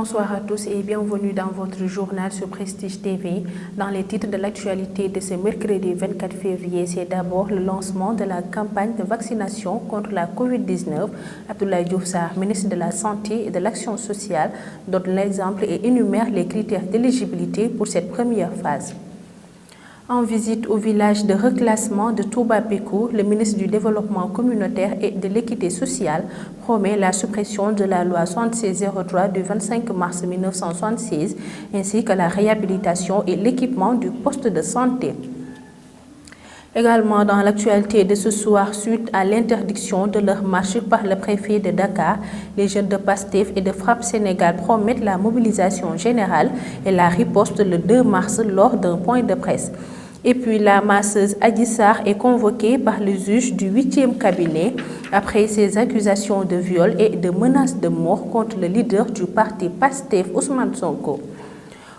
Bonsoir à tous et bienvenue dans votre journal sur Prestige TV. Dans les titres de l'actualité de ce mercredi 24 février, c'est d'abord le lancement de la campagne de vaccination contre la Covid-19. Abdoulaye Diouf Sarr, ministre de la Santé et de l'Action sociale, donne l'exemple et énumère les critères d'éligibilité pour cette première phase. En visite au village de reclassement de Touba Békou, le ministre du Développement communautaire et de l'équité sociale promet la suppression de la loi 7603 du 25 mars 1976 ainsi que la réhabilitation et l'équipement du poste de santé. Également dans l'actualité de ce soir, suite à l'interdiction de leur marche par le préfet de Dakar, les jeunes de PASTEF et de Frappe Sénégal promettent la mobilisation générale et la riposte le 2 mars lors d'un point de presse. Et puis la masseuse Adji Sarr est convoquée par le juge du 8e cabinet après ses accusations de viol et de menaces de mort contre le leader du parti PASTEF, Ousmane Sonko.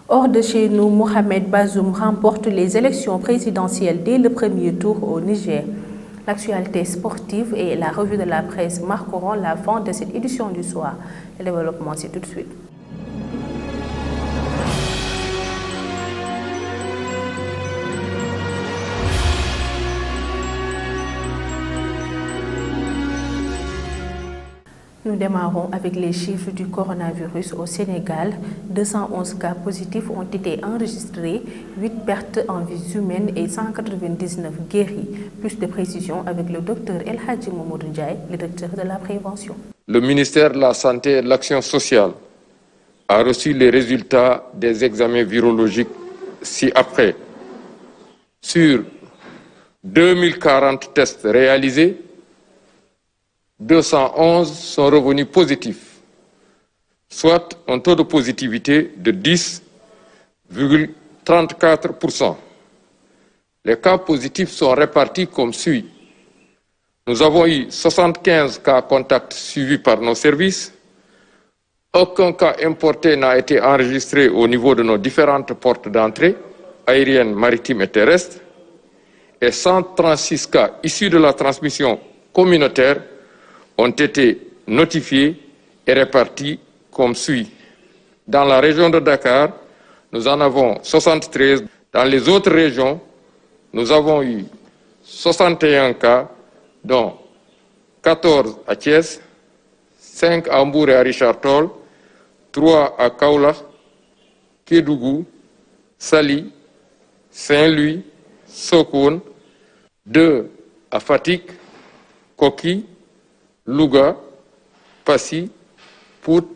Hors de chez nous, Mohamed Bazoum remporte les élections présidentielles dès le premier tour au Niger. L'actualité sportive et la revue de la presse marqueront la fin de cette édition du soir. Le développement, c'est tout de suite. Nous démarrons avec les chiffres du coronavirus au Sénégal. 211 cas positifs ont été enregistrés, 8 pertes en vies humaines et 199 guéris. Plus de précisions avec le docteur El Hadji Mamadou Ndiaye, le directeur de la prévention. Le ministère de la Santé et de l'Action sociale a reçu les résultats des examens virologiques ci-après. Sur 2040 tests réalisés, 211 sont revenus positifs, soit un taux de positivité de 10,34%. Les cas positifs sont répartis comme suit. Nous avons eu 75 cas contacts suivis par nos services. Aucun cas importé n'a été enregistré au niveau de nos différentes portes d'entrée, aériennes, maritimes et terrestres. Et 136 cas issus de la transmission communautaire ont été notifiés et répartis comme suit. Dans la région de Dakar, nous en avons 73. Dans les autres régions, nous avons eu 61 cas, dont 14 à Thiès, 5 à Mbour et à Richard Toll, 3 à Kaolack, Kédougou, Saly, Saint-Louis, Sokone, 2 à Fatick, Koki, Louga, Passy, Pout,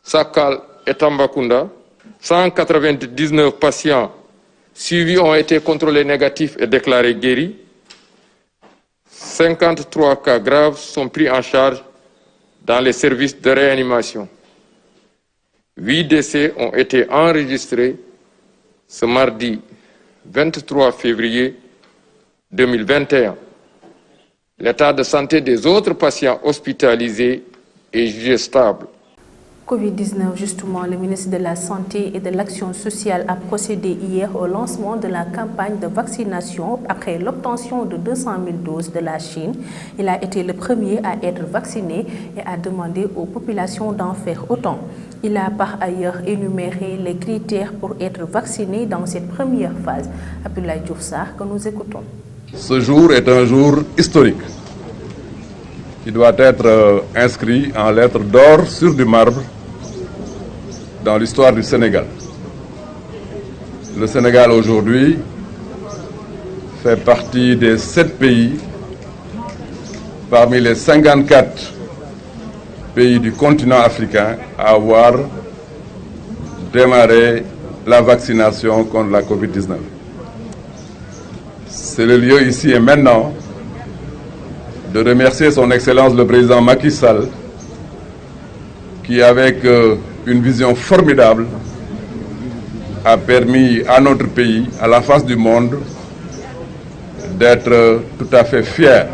Sakal et Tambacounda. 199 patients suivis ont été contrôlés négatifs et déclarés guéris. 53 cas graves sont pris en charge dans les services de réanimation. 8 décès ont été enregistrés ce mardi 23 février 2021. L'état de santé des autres patients hospitalisés est jugé stable. Covid-19, justement, le ministre de la Santé et de l'Action sociale a procédé hier au lancement de la campagne de vaccination après l'obtention de 200 000 doses de la Chine. Il a été le premier à être vacciné et a demandé aux populations d'en faire autant. Il a par ailleurs énuméré les critères pour être vacciné dans cette première phase. Abdoulaye Diouf Sarr, que nous écoutons. Ce jour est un jour historique qui doit être inscrit en lettres d'or sur du marbre dans l'histoire du Sénégal. Le Sénégal aujourd'hui fait partie des 7 pays parmi les 54 pays du continent africain à avoir démarré la vaccination contre la Covid-19. C'est le lieu ici et maintenant de remercier son Excellence le Président Macky Sall qui, avec une vision formidable, a permis à notre pays, à la face du monde, d'être tout à fait fiers.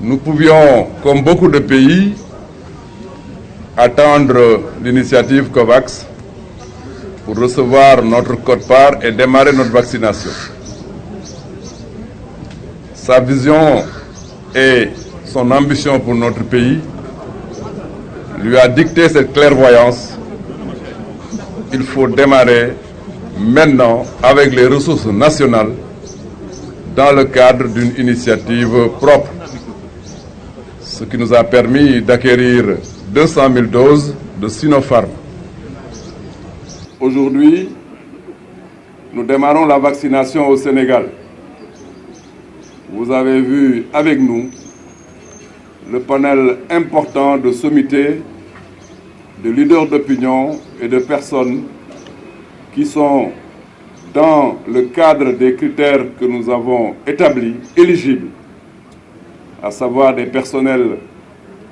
Nous pouvions, comme beaucoup de pays, attendre l'initiative COVAX pour recevoir notre quote-part et démarrer notre vaccination. Sa vision et son ambition pour notre pays lui a dicté cette clairvoyance. Il faut démarrer maintenant avec les ressources nationales dans le cadre d'une initiative propre, ce qui nous a permis d'acquérir 200 000 doses de Sinopharm. Aujourd'hui, nous démarrons la vaccination au Sénégal. Vous avez vu avec nous le panel important de sommités, de leaders d'opinion et de personnes qui sont dans le cadre des critères que nous avons établis, éligibles, à savoir des personnels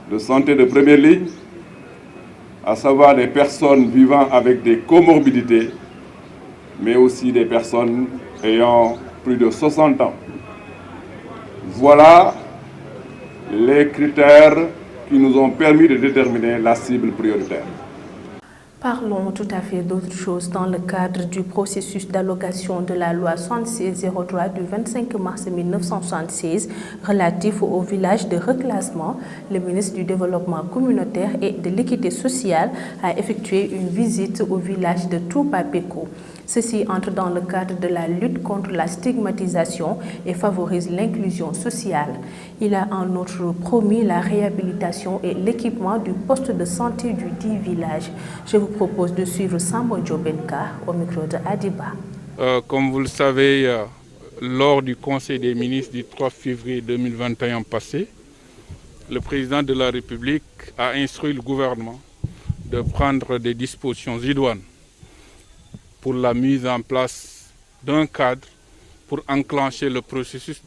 de santé de première ligne, à savoir des personnes vivant avec des comorbidités, mais aussi des personnes ayant plus de 60 ans. Voilà les critères qui nous ont permis de déterminer la cible prioritaire. Parlons tout à fait d'autre chose. Dans le cadre du processus d'allocation de la loi 7603 du 25 mars 1976 relatif au village de reclassement, le ministre du Développement communautaire et de l'équité sociale a effectué une visite au village de Toubapéko. Ceci entre dans le cadre de la lutte contre la stigmatisation et favorise l'inclusion sociale. Il a en outre promis la réhabilitation et l'équipement du poste de santé du dit village. Je vous propose de suivre Sambo Djobenka au micro de Adiba. Comme vous le savez, lors du Conseil des ministres du 3 février 2021 passé, le président de la République a instruit le gouvernement de prendre des dispositions idoines pour la mise en place d'un cadre pour enclencher le processus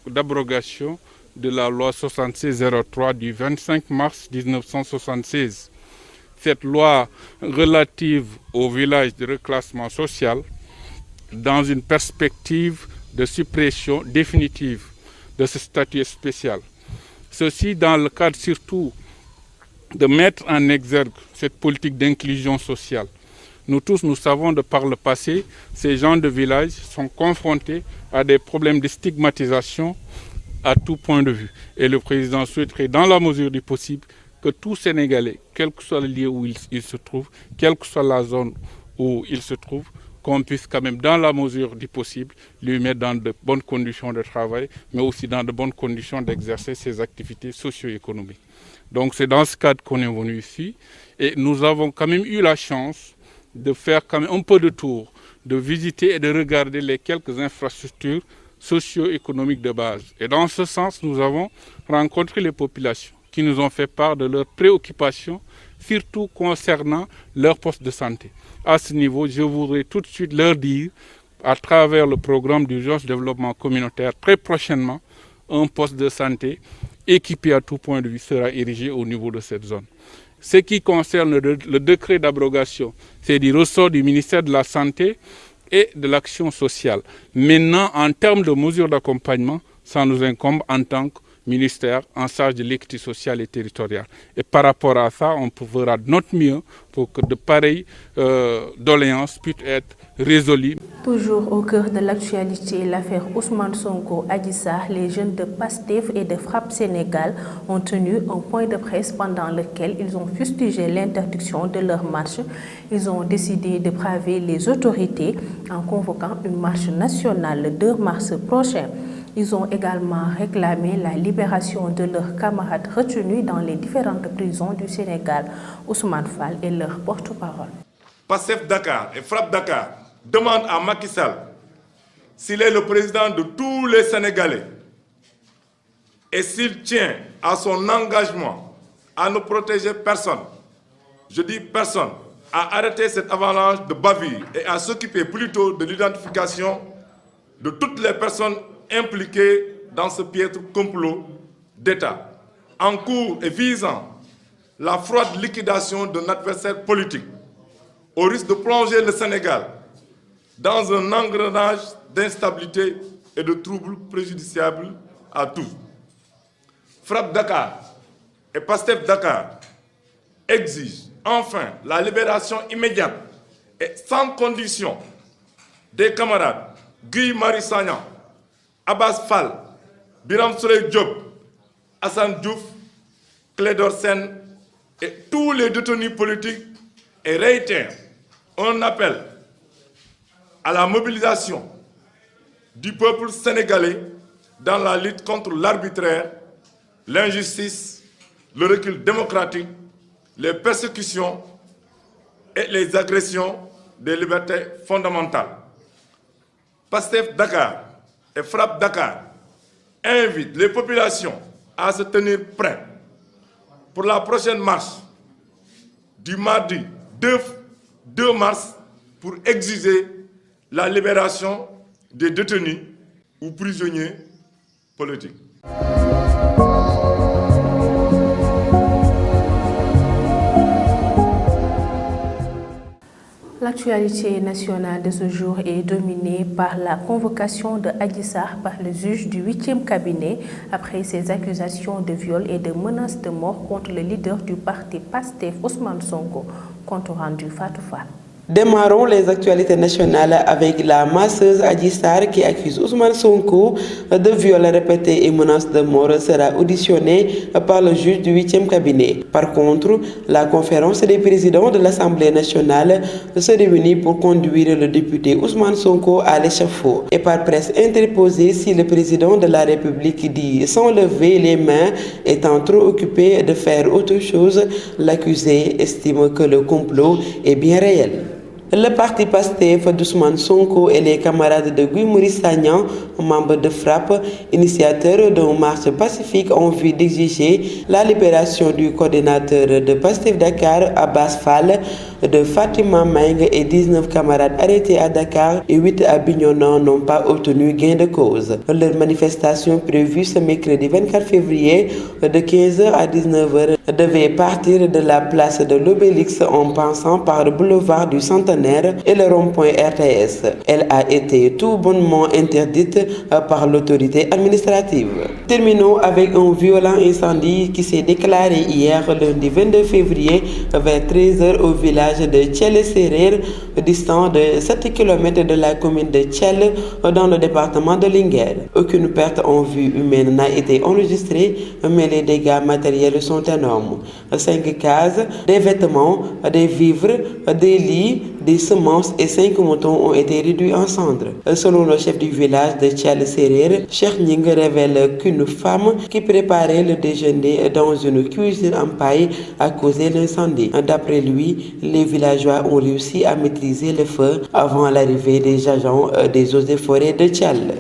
d'abrogation de la loi 7603 du 25 mars 1976. Cette loi relative au village de reclassement social dans une perspective de suppression définitive de ce statut spécial. Ceci dans le cadre surtout de mettre en exergue cette politique d'inclusion sociale. Nous tous, nous savons de par le passé, ces gens de village sont confrontés à des problèmes de stigmatisation à tout point de vue. Et le président souhaiterait, dans la mesure du possible, que tout Sénégalais, quel que soit le lieu où il se trouve, quelle que soit la zone où il se trouve, qu'on puisse quand même, dans la mesure du possible, lui mettre dans de bonnes conditions de travail, mais aussi dans de bonnes conditions d'exercer ses activités socio-économiques. Donc c'est dans ce cadre qu'on est venu ici. Et nous avons quand même eu la chance de faire quand même un peu de tour, de visiter et de regarder les quelques infrastructures socio-économiques de base. Et dans ce sens, nous avons rencontré les populations qui nous ont fait part de leurs préoccupations, surtout concernant leur poste de santé. À ce niveau, je voudrais tout de suite leur dire, à travers le programme d'urgence développement communautaire, très prochainement, un poste de santé équipé à tout point de vue sera érigé au niveau de cette zone. Ce qui concerne le décret d'abrogation, c'est du ressort du ministère de la Santé et de l'Action sociale. Maintenant, en termes de mesures d'accompagnement, ça nous incombe en tant que ministère en charge de l'équité sociale et territoriale. Et par rapport à ça, on fera de notre mieux pour que de pareilles doléances puissent être résolues. Toujours au cœur de l'actualité, l'affaire Ousmane Sonko Adji Sarr, les jeunes de PASTEF et de Frappe Sénégal ont tenu un point de presse pendant lequel ils ont fustigé l'interdiction de leur marche. Ils ont décidé de braver les autorités en convoquant une marche nationale le 2 mars prochain. Ils ont également réclamé la libération de leurs camarades retenus dans les différentes prisons du Sénégal. Ousmane Fall est leur porte-parole. PASTEF Dakar et Frappe Dakar demandent à Macky Sall s'il est le président de tous les Sénégalais et s'il tient à son engagement à ne protéger personne, je dis personne, à arrêter cette avalanche de bavures et à s'occuper plutôt de l'identification de toutes les personnes impliquées dans ce piètre complot d'État, en cours et visant la froide liquidation d'un adversaire politique, au risque de plonger le Sénégal dans un engrenage d'instabilité et de troubles préjudiciables à tous. Frappe Dakar et PASTEF Dakar exigent enfin la libération immédiate et sans condition des camarades Guy Marius Sagna, Abbas Fall, Biram Souleye Diop, Assane Diouf, Clédor Sène et tous les détenus politiques et réitère un appel à la mobilisation du peuple sénégalais dans la lutte contre l'arbitraire, l'injustice, le recul démocratique, les persécutions et les agressions des libertés fondamentales. Pastef Dakar et Frappe Dakar invitent les populations à se tenir prêtes pour la prochaine marche du mardi 2 mars pour exiger la libération des détenus ou prisonniers politiques. L'actualité nationale de ce jour est dominée par la convocation de Adji Sarr par le juge du 8e cabinet après ses accusations de viol et de menaces de mort contre le leader du parti PASTEF, Ousmane Sonko. Compte rendu Fatou Fall. Démarrons les actualités nationales avec la masseuse Adji Sarr qui accuse Ousmane Sonko de viol répété et menaces de mort sera auditionnée par le juge du 8e cabinet. Par contre, la conférence des présidents de l'Assemblée nationale se réunit pour conduire le député Ousmane Sonko à l'échafaud. Et par presse interposée, si le président de la République dit sans lever les mains étant trop occupé de faire autre chose, l'accusé estime que le complot est bien réel. Le parti PASTEF d'Ousmane Sonko et les camarades de Guy Marius Sagna, membres de Frappe, initiateurs d'une marche pacifique en vue d'exiger la libération du coordinateur de PASTEF Dakar, Abbas Fall, de Fatima Meng et 19 camarades arrêtés à Dakar et 8 à Bignona n'ont pas obtenu gain de cause. Leur manifestation prévue ce mercredi 24 février de 15h à 19h devait partir de la place de l'Obélix en passant par le boulevard du Centenaire et le rond-point RTS. Elle a été tout bonnement interdite par l'autorité administrative. Terminons avec un violent incendie qui s'est déclaré hier lundi 22 février vers 13h au village de Thiel-Serer, distant de 7 km de la commune de Thiel dans le département de Linguère. Aucune perte en vie humaine n'a été enregistrée, mais les dégâts matériels sont énormes. 5 cases, des vêtements, des vivres, des lits, des semences et 5 moutons ont été réduits en cendres. Selon le chef du village de Thiel-Serer, Cheikh Ning révèle qu'une femme qui préparait le déjeuner dans une cuisine en paille a causé l'incendie. D'après lui, les villageois ont réussi à maîtriser le feu avant l'arrivée des agents des eaux et forêts de Thiel.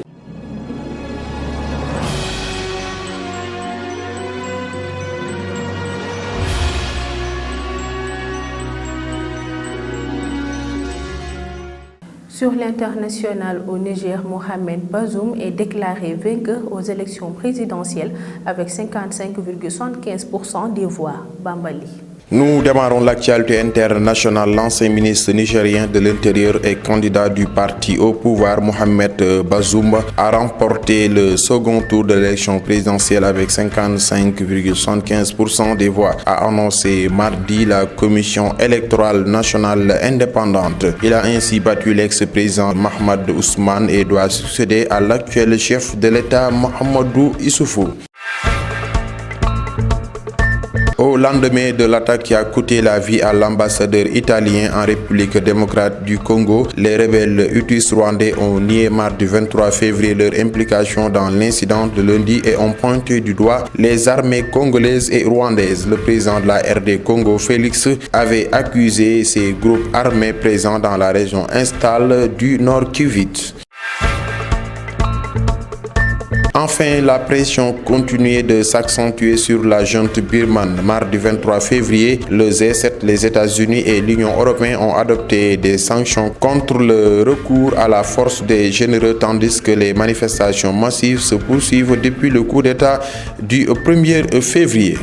Sur l'international au Niger, Mohamed Bazoum est déclaré vainqueur aux élections présidentielles avec 55,75% des voix. Bambali. Nous démarrons l'actualité internationale. L'ancien ministre nigérien de l'Intérieur et candidat du parti au pouvoir, Mohamed Bazoum, a remporté le second tour de l'élection présidentielle avec 55,75% des voix, a annoncé mardi la Commission électorale nationale indépendante. Il a ainsi battu l'ex-président Mahamadou Ousmane et doit succéder à l'actuel chef de l'État, Mahamadou Issoufou. Au lendemain de l'attaque qui a coûté la vie à l'ambassadeur italien en République démocratique du Congo, les rebelles Hutus rwandais ont nié mardi 23 février leur implication dans l'incident de lundi et ont pointé du doigt les armées congolaises et rwandaises. Le président de la RD Congo, Félix, avait accusé ces groupes armés présents dans la région instable du Nord Kivu. Enfin, la pression continuait de s'accentuer sur la junte birmane. Mardi 23 février, le G7, les États-Unis et l'Union européenne ont adopté des sanctions contre le recours à la force des généraux tandis que les manifestations massives se poursuivent depuis le coup d'État du 1er février.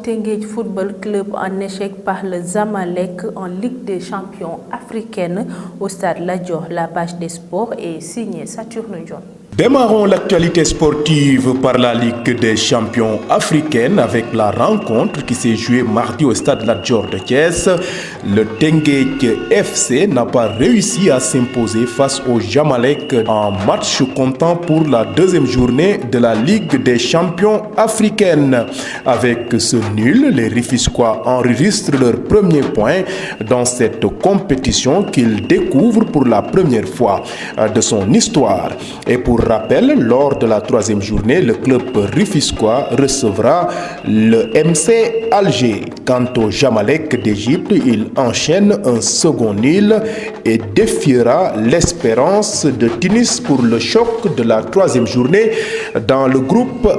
Teungueth Football Club en échec par le Zamalek en Ligue des champions africaine au stade Lat Dior. La page des sports est signée Saturne John. Démarrons l'actualité sportive par la Ligue des champions africaine avec la rencontre qui s'est jouée mardi au stade Lat Dior de Thiès. Le Teungueth FC n'a pas réussi à s'imposer face au Jamalek en match comptant pour la deuxième journée de la Ligue des champions africaine. Avec ce nul, les Rufisquois enregistrent leur premier point dans cette compétition qu'ils découvrent pour la première fois de son histoire. Et pour rappel, lors de la troisième journée, le club rufisquois recevra le MC Alger. Quant au Jamalek d'Égypte, il enchaîne un second nul et défiera l'Espérance de Tunis pour le choc de la troisième journée dans le groupe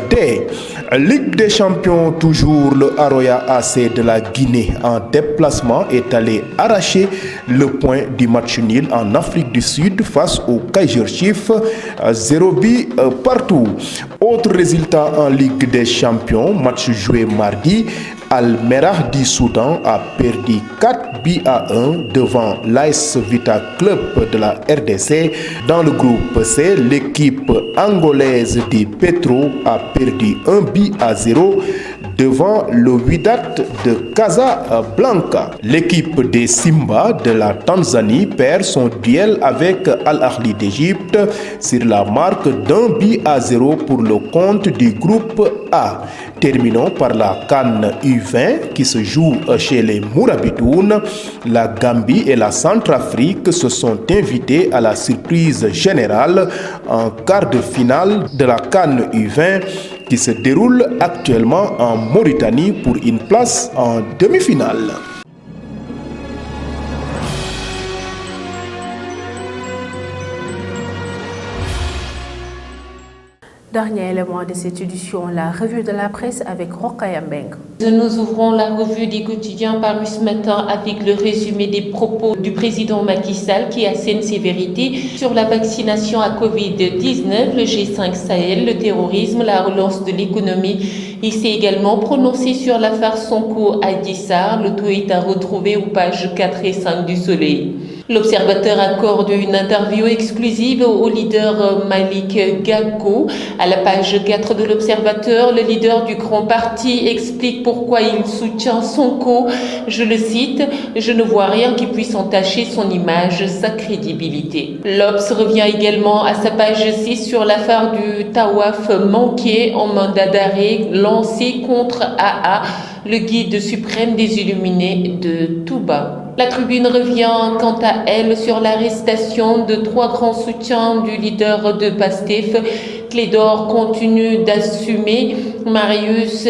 D. Ligue des champions, toujours le Haroya AC de la Guinée en déplacement est allé arracher le point du match nul en Afrique du Sud face au Kaiser Chiefs, 0 but partout. Autre résultat en Ligue des champions, match joué mardi, Al Merah du Soudan a perdu 4 buts à 1 devant l'AS Vita Club de la RDC. Dans le groupe C, l'équipe angolaise du Petro a perdu 1 but à 0 devant le Wydad de Casablanca. L'équipe des Simba de la Tanzanie perd son duel avec Al Ahly d'Égypte sur la marque d'1 but à 0 pour le compte du groupe A. Terminons par la CAN U20 qui se joue chez les Mourabitoun. La Gambie et la Centrafrique se sont invités à la surprise générale en quart de finale de la CAN U20 qui se déroule actuellement en Mauritanie pour une place en demi-finale. Dernier élément de cette édition, la revue de la presse avec Rokhaya Mbeng. Nous ouvrons la revue des quotidiens parus ce matin avec le résumé des propos du président Macky Sall qui assène ses vérités sur la vaccination à Covid-19, le G5 Sahel, le terrorisme, la relance de l'économie. Il s'est également prononcé sur l'affaire Sonko Adji Sarr. Le tout est à retrouver aux pages 4 et 5 du Soleil. L'Observateur accorde une interview exclusive au leader Malick Gakou. À la page 4 de l'Observateur, le leader du grand parti explique pourquoi il soutient Sonko. Je le cite, « Je ne vois rien qui puisse entacher son image, sa crédibilité ». L'Obs revient également à sa page 6 sur l'affaire du Tawaf manqué en mandat d'arrêt lancé contre AA, le guide suprême des Illuminés de Touba. La Tribune revient quant à elle sur l'arrestation de 3 grands soutiens du leader de Pastef. Clédor continue d'assumer, Marius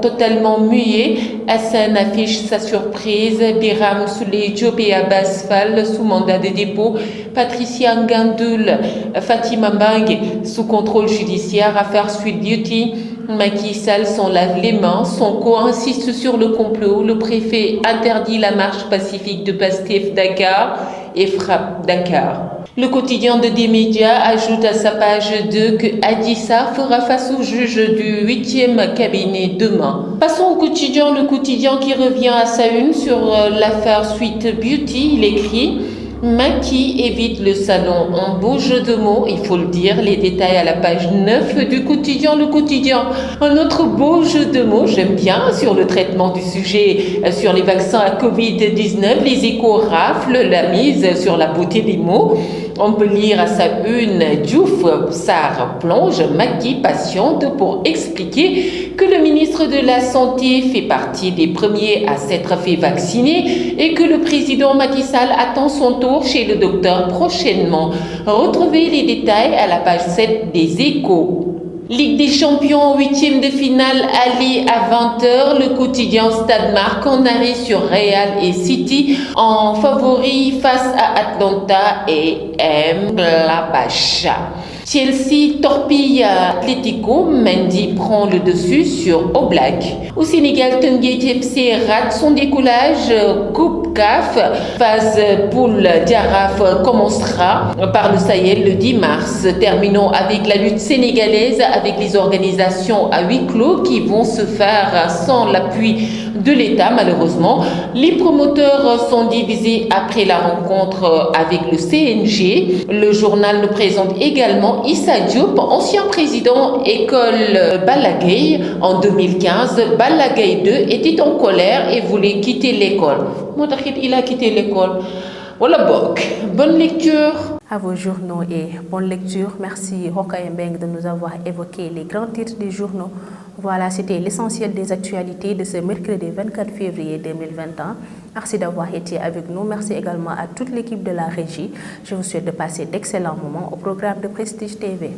totalement muet, Hassan affiche sa surprise, Biram Souley Diop et Abbas Fall sous mandat de dépôt, Patricia Ngandoul, Fatima Mbang sous contrôle judiciaire, affaire Sweet Beauty. Macky Sall s'en lave les mains, Sonko insiste sur le complot, le préfet interdit la marche pacifique de Pastef Dakar et frappe Dakar. Le quotidien de D-Média ajoute à sa page 2 que Adji Sarr fera face au juge du 8e cabinet demain. Passons au quotidien, le quotidien qui revient à sa une sur l'affaire Sweet Beauty. Il écrit « Macky évite le salon ». Un beau jeu de mots, il faut le dire, les détails à la page 9 du quotidien, le quotidien. Un autre beau jeu de mots, j'aime bien, sur le traitement du sujet, sur les vaccins à Covid-19, les Échos raflent la mise sur la beauté des mots. On peut lire à sa une, Diouf Sarr plonge, Macky patiente pour expliquer que le ministre de la Santé fait partie des premiers à s'être fait vacciner et que le président Macky Sall attend son tour chez le docteur prochainement. Retrouvez les détails à la page 7 des Échos. Ligue des champions, 8e de finale aller à 20h, le quotidien Stade marque en arrêt sur Real et City en favori face à Atlanta et Mönchengladbach. Chelsea torpille Atlético, Mendy prend le dessus sur Oblak. Au Sénégal, Teungueth FC rate son décollage, Coupe CAF, phase poule Diaraf commencera par le Sahel le 10 mars. Terminons avec la lutte sénégalaise avec les organisations à huis clos qui vont se faire sans l'appui de l'État malheureusement. Les promoteurs sont divisés après la rencontre avec le CNG. Le journal nous présente également également Issa Diop, ancien président école Balla Gaye. En 2015, Balla Gaye 2 était en colère et voulait quitter l'école. Il a quitté l'école. Voilà, bonne lecture. À vos journaux et bonne lecture. Merci Rokhaya Mbengue de nous avoir évoqué les grands titres des journaux. Voilà, c'était l'essentiel des actualités de ce mercredi 24 février 2021. Merci d'avoir été avec nous. Merci également à toute l'équipe de la régie. Je vous souhaite de passer d'excellents moments au programme de Prestige TV.